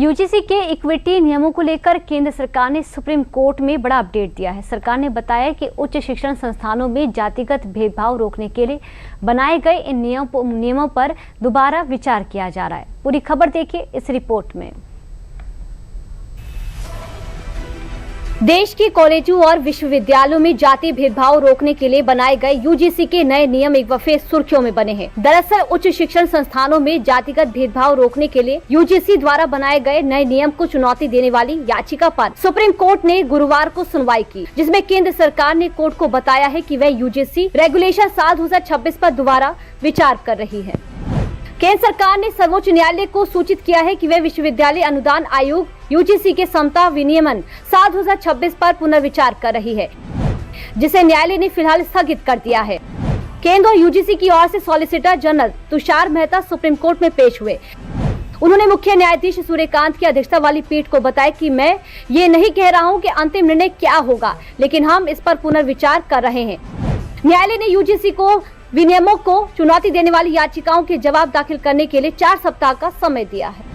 UGC के equity नियमों को लेकर केंद्र सरकार ने सुप्रीम कोर्ट में बड़ा अपडेट दिया है। सरकार ने बताया कि उच्च शिक्षण संस्थानों में जातिगत भेदभाव रोकने के लिए बनाए गए इन नियमों पर दोबारा विचार किया जा रहा है। पूरी खबर देखिए इस रिपोर्ट में। देश के कॉलेजों और विश्वविद्यालयों में जाति भेदभाव रोकने के लिए बनाए गए यूजीसी के नए नियम एक बार सुर्खियों में बने हैं। दरअसल उच्च शिक्षण संस्थानों में जातिगत भेदभाव रोकने के लिए यूजीसी द्वारा बनाए गए नए नियम को चुनौती देने वाली याचिका पर सुप्रीम कोर्ट ने गुरुवार को सुनवाई की, जिसमें केंद्र सरकार ने कोर्ट को बताया है कि वह यूजीसी रेगुलेशन साल 2026 पर दोबारा विचार कर रही है। केंद्र सरकार ने सर्वोच्च न्यायालय को सूचित किया है कि वह विश्वविद्यालय अनुदान आयोग यूजीसी के समता विनियमन साल 2026 पर पुनर्विचार कर रही है, जिसे न्यायालय ने फिलहाल स्थगित कर दिया है। केंद्र और यूजीसी की ओर से solicitor general Tushar Mehta supreme court में पेश हुए। उन्होंने मुख्य न्यायाधीश सूर्यकांत की अध्यक्षता वाली पीठ को बताया कि मैं ये नहीं कह रहा हूँ कि अंतिम निर्णय क्या होगा, लेकिन हम इस पर पुनर्विचार कर रहे हैं। न्यायालय ने यूजीसी को विनियमों को चुनौती देने वाली याचिकाओं के जवाब दाखिल करने के लिए 4 सप्ताह का समय दिया है।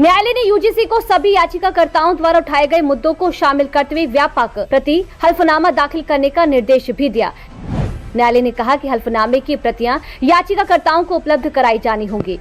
न्यायालय ने यूजीसी को सभी याचिकाकर्ताओं द्वारा उठाए गए मुद्दों को शामिल करते हुए व्यापक प्रति हल्फनामा दाखिल करने का निर्देश भी दिया। न्यायालय ने कहा कि हल्फनामे की प्रतियां याचिकाकर्ताओं को उपलब्ध कराई जानी होंगी,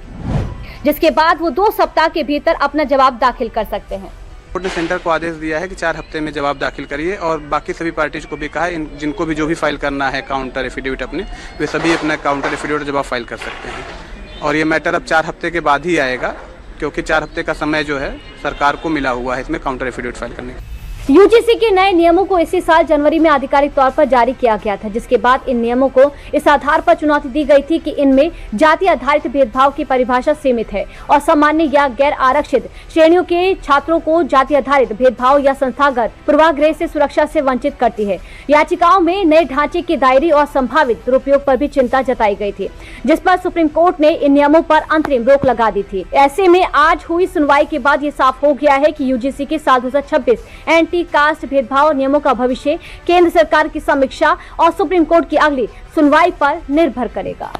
जिसके बाद वो 2 सप्ताह के भीतर अपना जवाब दाखिल कर सकते हैं। कोर्ट ने सेंटर को आदेश दिया है कि 4 हफ्ते में जवाब दाखिल करिए और बाकी सभी पार्टीज को भी कहा है जिनको भी जो भी फाइल करना है काउंटर एफिडेविट अपने, वे सभी अपना काउंटर एफिडेविट जवाब फाइल कर सकते हैं। और ये मैटर अब 4 हफ्ते के बाद ही आएगा, क्योंकि 4 हफ्ते का समय जो है सरकार को मिला हुआ है इसमें काउंटर एफिडेविट फाइल करने का। यूजीसी के नए नियमों को इसी साल जनवरी में आधिकारिक तौर पर जारी किया गया था, जिसके बाद इन नियमों को इस आधार पर चुनौती दी गई थी कि इनमें जाति आधारित भेदभाव की परिभाषा सीमित है और सामान्य या गैर आरक्षित श्रेणियों के छात्रों को जाति आधारित भेदभाव या संस्थागत पूर्वाग्रह से सुरक्षा से वंचित करती है। याचिकाओं में नए ढांचे के दायरे और संभावित दुरुपयोग पर भी चिंता जताई गई थी, जिस पर सुप्रीम कोर्ट ने इन नियमों पर अंतरिम रोक लगा दी थी। ऐसे में आज हुई सुनवाई के बाद ये साफ हो गया है कि यूजीसी के साल 2026 एंटी कास्ट भेदभाव नियमों का भविष्य केंद्र सरकार की समीक्षा और सुप्रीम कोर्ट की अगली सुनवाई पर निर्भर करेगा।